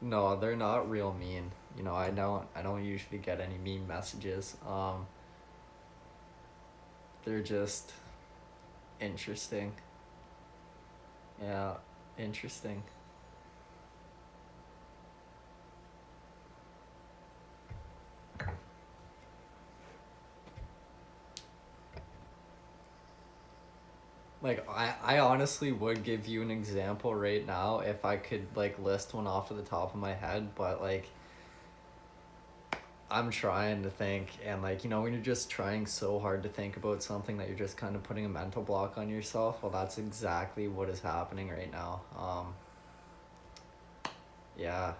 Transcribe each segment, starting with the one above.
No, they're not real mean. You know, I don't usually get any mean messages. They're just interesting. Yeah, interesting. Like I honestly would give you an example right now if I could like list one off of the top of my head, but like I'm trying to think, and like when you're just trying so hard to think about something that you're just kind of putting a mental block on yourself, well that's exactly what is happening right now. Yeah.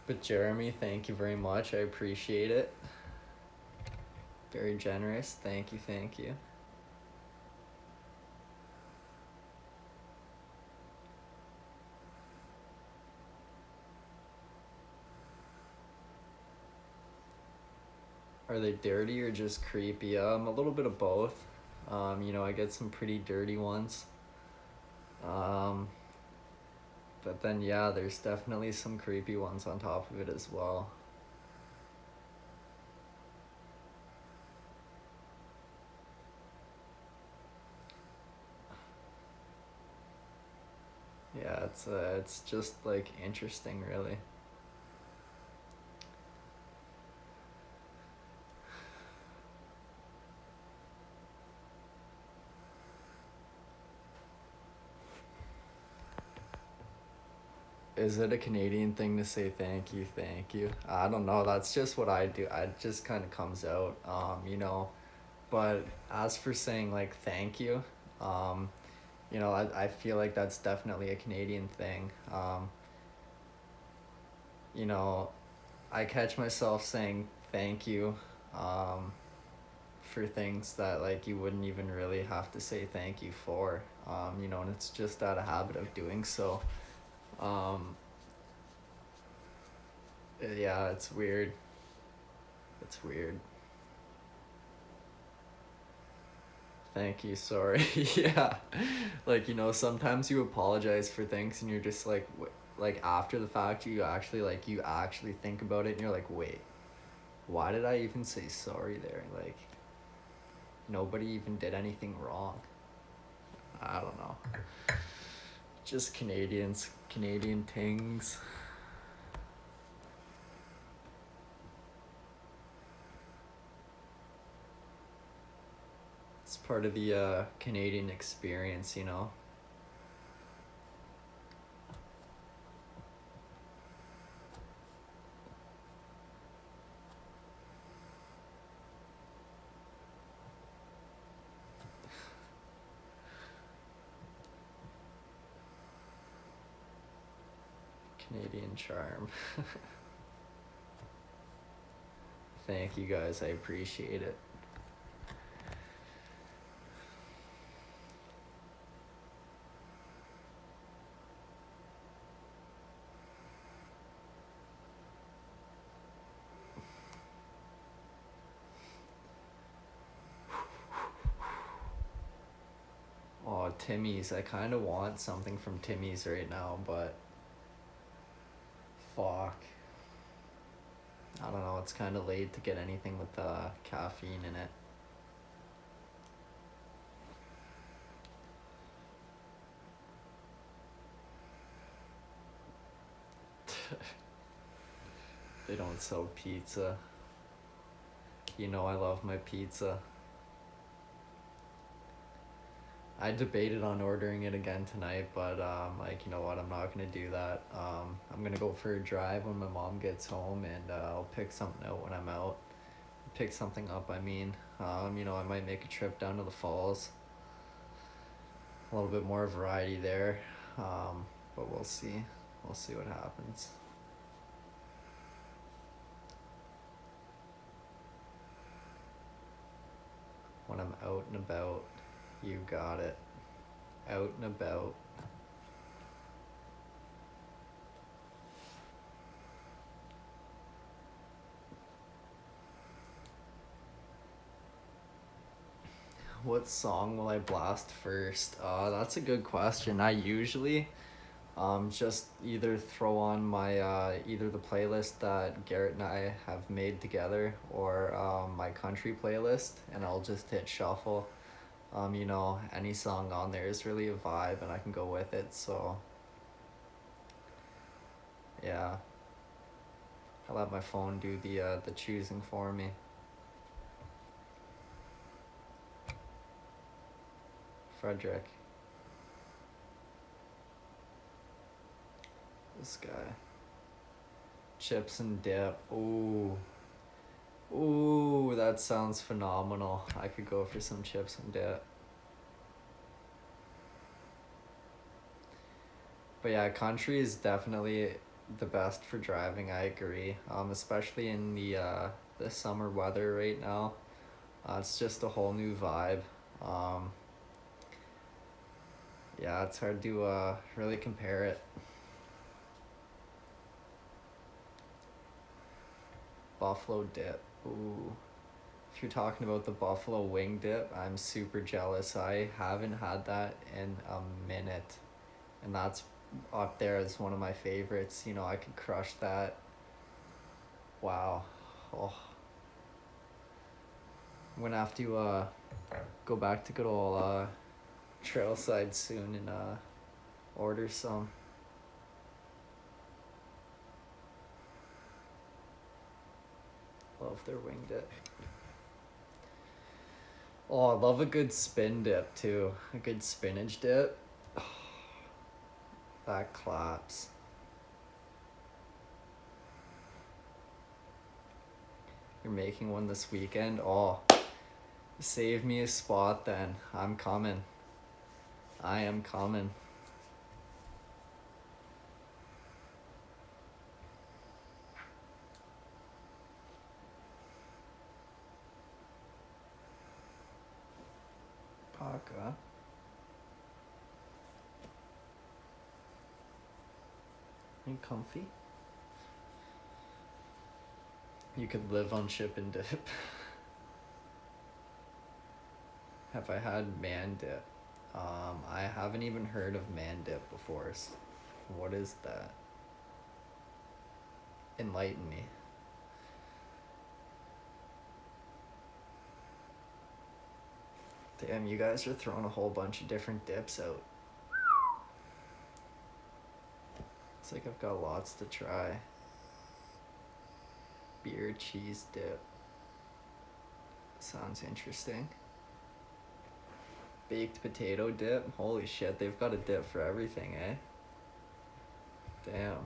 But Jeremy, thank you very much. I appreciate it. Very generous. Thank you, thank you. Are they dirty or just creepy? A little bit of both. I get some pretty dirty ones. Um, but then yeah, there's definitely some creepy ones on top of it as well. Yeah, it's just like interesting, really. Is it a Canadian thing to say thank you, thank you? I don't know. That's just what I do. It just kind of comes out, But as for saying like thank you, um, I feel like that's definitely a Canadian thing. You know, I catch myself saying thank you, um, for things that like you wouldn't even really have to say thank you for. And it's just out of habit of doing so. Um, yeah, it's weird. It's weird. Thank you, sorry. Yeah. Like, sometimes you apologize for things and you're just like, like after the fact, you actually think about it and you're like, wait, why did I even say sorry there? Like, nobody even did anything wrong. I don't know. Just Canadians, Canadian things. It's part of the Canadian experience. Canadian charm. Thank you guys, I appreciate it. Oh, Timmy's. I kind of want something from Timmy's right now, but fuck. I don't know. It's kind of late to get anything with caffeine in it. They don't sell pizza. I love my pizza. I debated on ordering it again tonight, but like you know what, I'm not gonna do that. I'm gonna go for a drive when my mom gets home, and I'll pick something out when I'm out. Pick something up. I mean, I might make a trip down to the falls. A little bit more variety there, but we'll see. We'll see what happens. When I'm out and about, you got it. Out and about. What song will I blast first? That's a good question. I usually just either throw on my either the playlist that Garrett and I have made together or my country playlist, and I'll just hit shuffle. You know, any song on there is really a vibe and I can go with it. So yeah, I let my phone do the choosing for me. Frederick. This guy. Chips and dip. Ooh. Ooh, that sounds phenomenal. I could go for some chips and dip. But yeah, country is definitely the best for driving. I agree. Especially in the summer weather right now. It's just a whole new vibe. Um, yeah, it's hard to really compare it. Buffalo dip. Ooh. If you're talking about the buffalo wing dip, I'm super jealous. I haven't had that in a minute. And that's up there as one of my favorites. You know, I could crush that. Wow. Oh, I'm gonna have to go back to good old Trailside soon and order some. Love their wing dip. Oh, I love a good spin dip too. A good spinach dip. That claps. You're making one this weekend? Oh, save me a spot then. I'm coming. I am coming. Paka. You comfy? You could live on chip and dip. Have I had man dip? I haven't even heard of man dip before. What is that? Enlighten me. Damn, you guys are throwing a whole bunch of different dips out. It's like I've got lots to try. Beer cheese dip. Sounds interesting. Baked potato dip. Holy shit, they've got a dip for everything, eh? Damn.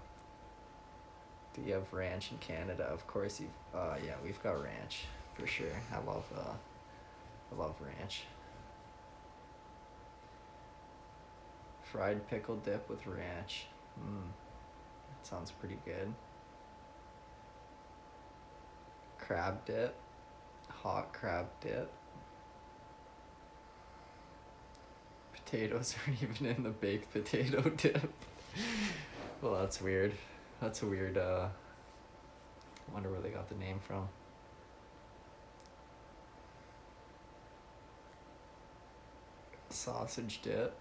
Do you have ranch in Canada? Of course you've yeah, we've got ranch for sure. I love ranch. Fried pickle dip with ranch. That sounds pretty good. Crab dip. Hot crab dip. Potatoes aren't even in the baked potato dip. Well, that's weird. That's a weird, wonder where they got the name from. Sausage dip.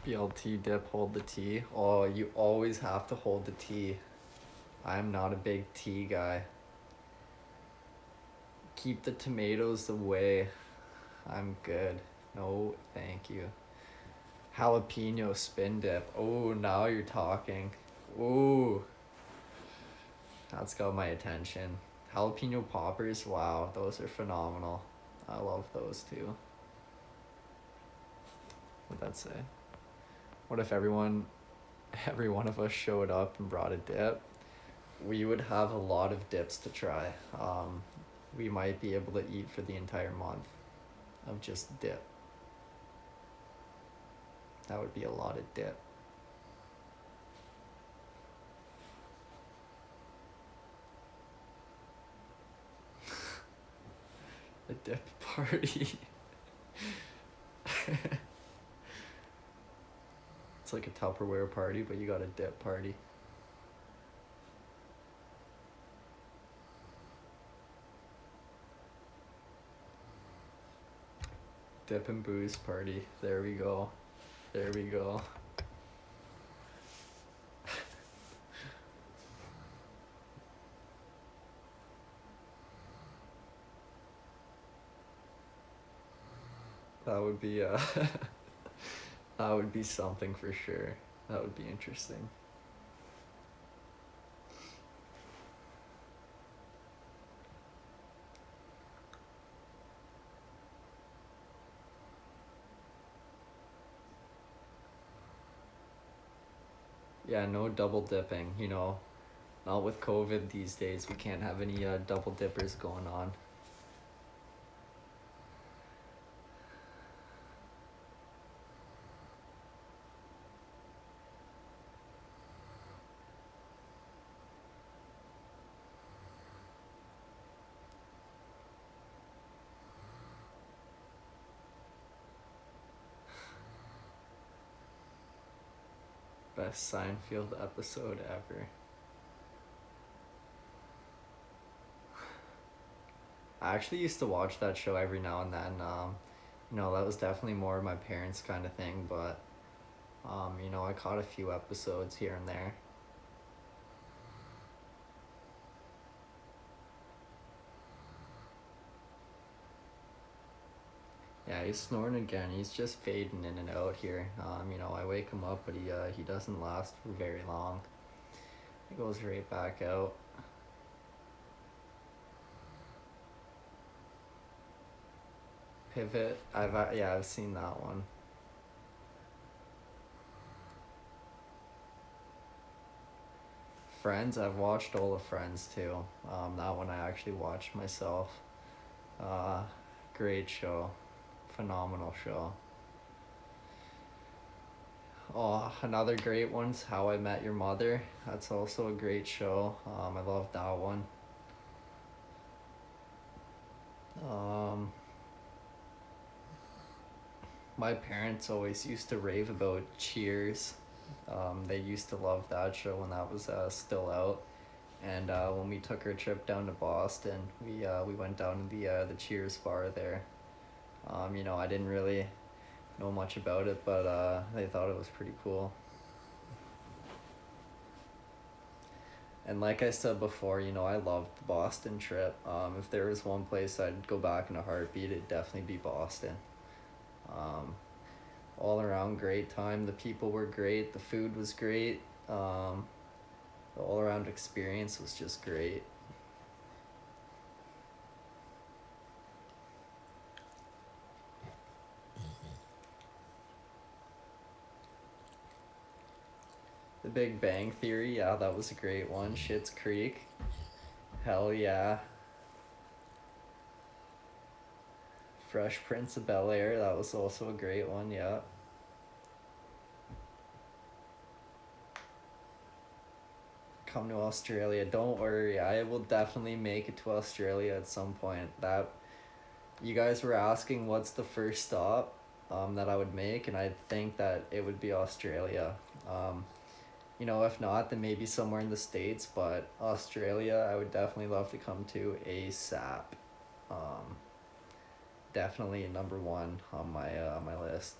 BLT dip, hold the tea. Oh, you always have to hold the tea. I'm not a big tea guy. Keep the tomatoes away. I'm good. No, thank you. Jalapeno spin dip. Oh, now you're talking. Ooh. That's got my attention. Jalapeno poppers, wow, those are phenomenal. I love those too. What'd that say? What if every one of us showed up and brought a dip? We would have a lot of dips to try. We might be able to eat for the entire month of just dip. That would be a lot of dip. A dip party. It's like a Tupperware party, but you got a dip party. Dip and booze party. There we go. There we go. That would be that would be something for sure. That would be interesting. Yeah, no double dipping, you know. Not with COVID these days. We can't have any double dippers going on. Best Seinfeld episode ever. I actually used to watch that show every now and then. You know, that was definitely more my parents' kind of thing, but you know, I caught a few episodes here and there. Yeah, he's snoring again. He's just fading in and out here. You know, I wake him up, but he doesn't last for very long. He goes right back out. Pivot. I've seen that one. Friends. I've watched all of Friends too. That one I actually watched myself. Uh, Great show. Phenomenal show. Oh, another great one's How I Met Your Mother. That's also a great show. I love that one. Um, my parents always used to rave about Cheers. They used to love that show when that was still out. And when we took our trip down to Boston, we went down to the Cheers bar there. You know, I didn't really know much about it, but they thought it was pretty cool. And like I said before, you know, I loved the Boston trip. If there was one place I'd go back in a heartbeat, it'd definitely be Boston. Um, all around great time. The people were great. The food was great. The all around experience was just great. The Big Bang Theory, yeah, that was a great one. Schitt's Creek, hell yeah. Fresh Prince of Bel Air, that was also a great one, yeah. Come to Australia, don't worry, I will definitely make it to Australia at some point. That you guys were asking what's the first stop that I would make, and I think that it would be Australia. You know, if not, then maybe somewhere in the States, but Australia, I would definitely love to come to ASAP. Um, Definitely number one on my list.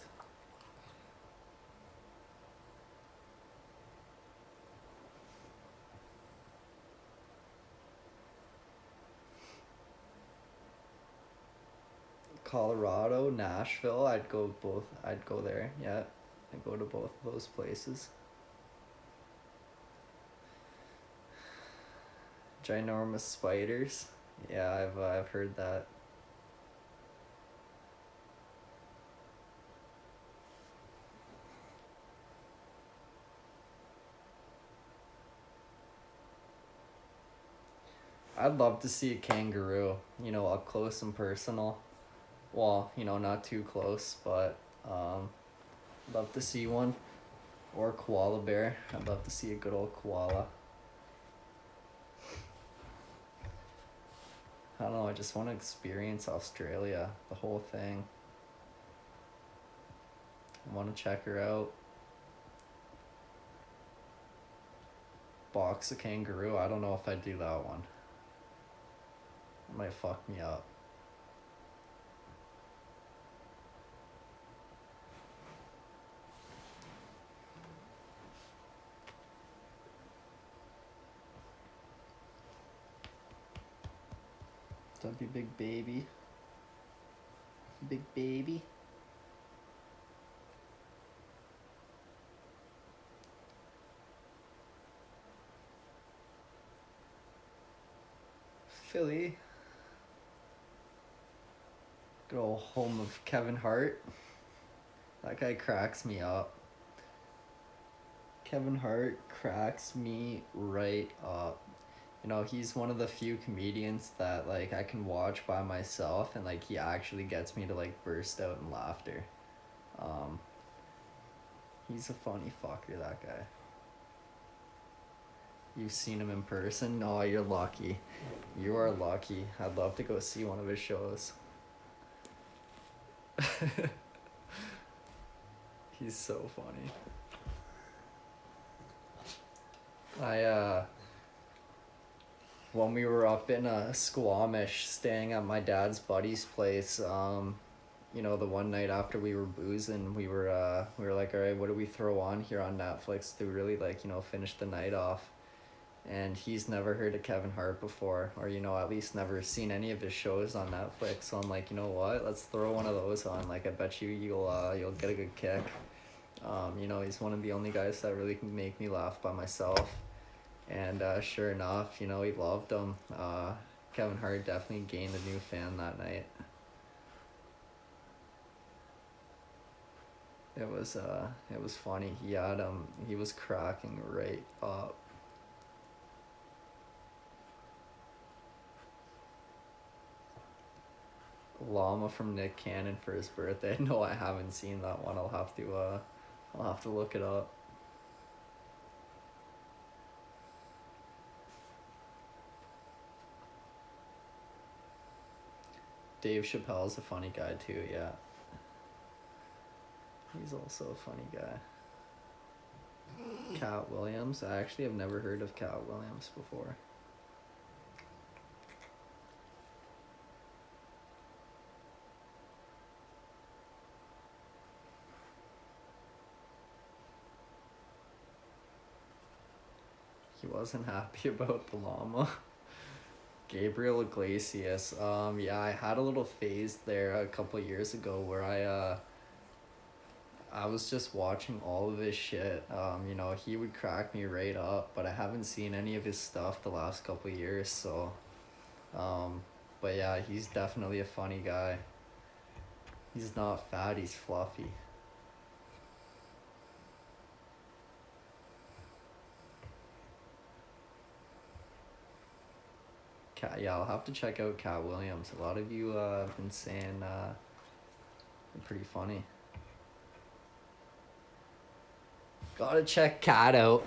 Colorado, Nashville, I'd go both. I'd go there. Yeah, I'd go to both of those places. Ginormous spiders. Yeah, I've heard that. I'd love to see a kangaroo. You know, up close and personal. Well, you know, not too close, but love to see one. Or koala bear. I'd love to see a good old koala. I don't know, I just want to experience Australia, the whole thing. I want to check her out. Box a kangaroo, I don't know if I'd do that one. It might fuck me up. Stubby big baby. Big baby. Philly. Good old home of Kevin Hart. That guy cracks me up. Kevin Hart cracks me right up. You know, he's one of the few comedians that like I can watch by myself and like he actually gets me to like burst out in laughter. Um, he's a funny fucker, that guy. You've seen him in person? Oh, you're lucky. You are lucky. I'd love to go see one of his shows. He's so funny. When we were up in Squamish staying at my dad's buddy's place, you know, the one night after we were boozing, we were like, all right, what do we throw on here on Netflix to really like, you know, finish the night off? And he's never heard of Kevin Hart before, or, you know, at least never seen any of his shows on Netflix. So I'm like, you know what, let's throw one of those on. Like, I bet you'll get a good kick. You know, he's one of the only guys that really can make me laugh by myself. And sure enough, you know, he loved him. Kevin Hart definitely gained a new fan that night. It was funny. He was cracking right up. Llama from Nick Cannon for his birthday. No, I haven't seen that one. I'll have to look it up. Dave Chappelle's a funny guy too, yeah. He's also a funny guy. Cat Williams. I actually have never heard of Cat Williams before. He wasn't happy about the llama. Gabriel Iglesias. Yeah, I had a little phase there a couple of years ago where I was just watching all of his shit. You know, he would crack me right up, but I haven't seen any of his stuff the last couple of years, so but yeah, he's definitely a funny guy. He's not fat, he's fluffy. Yeah, I'll have to check out Cat Williams. A lot of you have been saying they're pretty funny. Gotta check Cat out.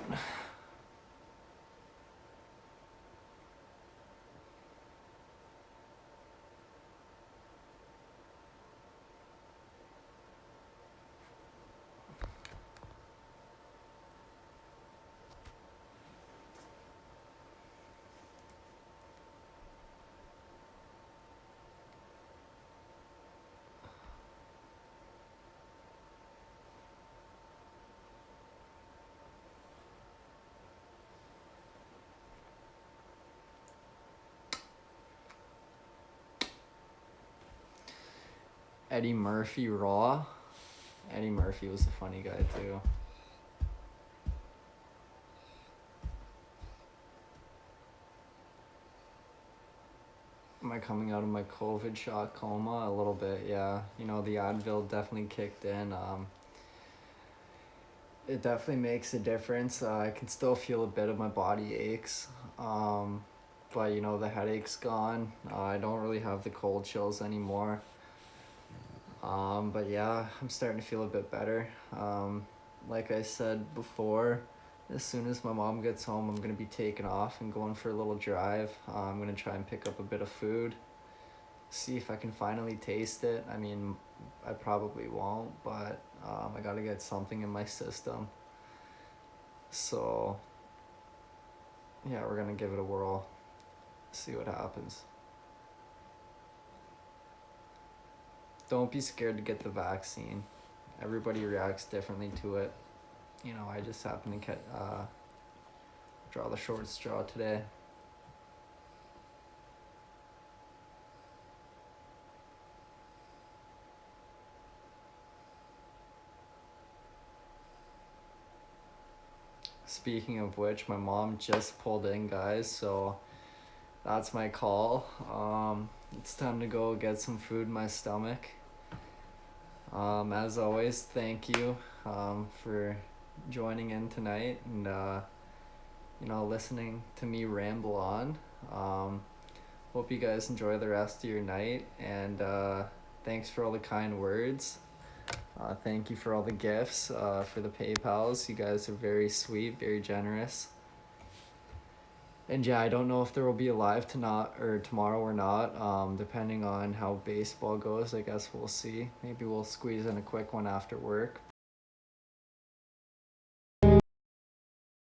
Eddie Murphy Raw. Eddie Murphy was a funny guy too. Am I coming out of my COVID shot coma? A little bit, yeah. You know, the Advil definitely kicked in. It definitely makes a difference. I can still feel a bit of my body aches. But you know, the headache's gone. I don't really have the cold chills anymore. But yeah, I'm starting to feel a bit better. Like I said before, as soon as my mom gets home, I'm gonna be taking off and going for a little drive. I'm gonna try and pick up a bit of food, see if I can finally taste it. I mean, I probably won't, but I gotta get something in my system. So yeah, we're gonna give it a whirl, see what happens. Don't be scared to get the vaccine. Everybody reacts differently to it. You know, I just happened to draw the short straw today. speaking of which, my mom just pulled in, guys, so that's my call. It's time to go get some food in my stomach. As always, thank you for joining in tonight and listening to me ramble on. Hope you guys enjoy the rest of your night, and thanks for all the kind words. Thank you for all the gifts, for the PayPals. You guys are very sweet, very generous. And yeah, I don't know if there will be a live tomorrow or not. Depending on how baseball goes, I guess we'll see. Maybe we'll squeeze in a quick one after work.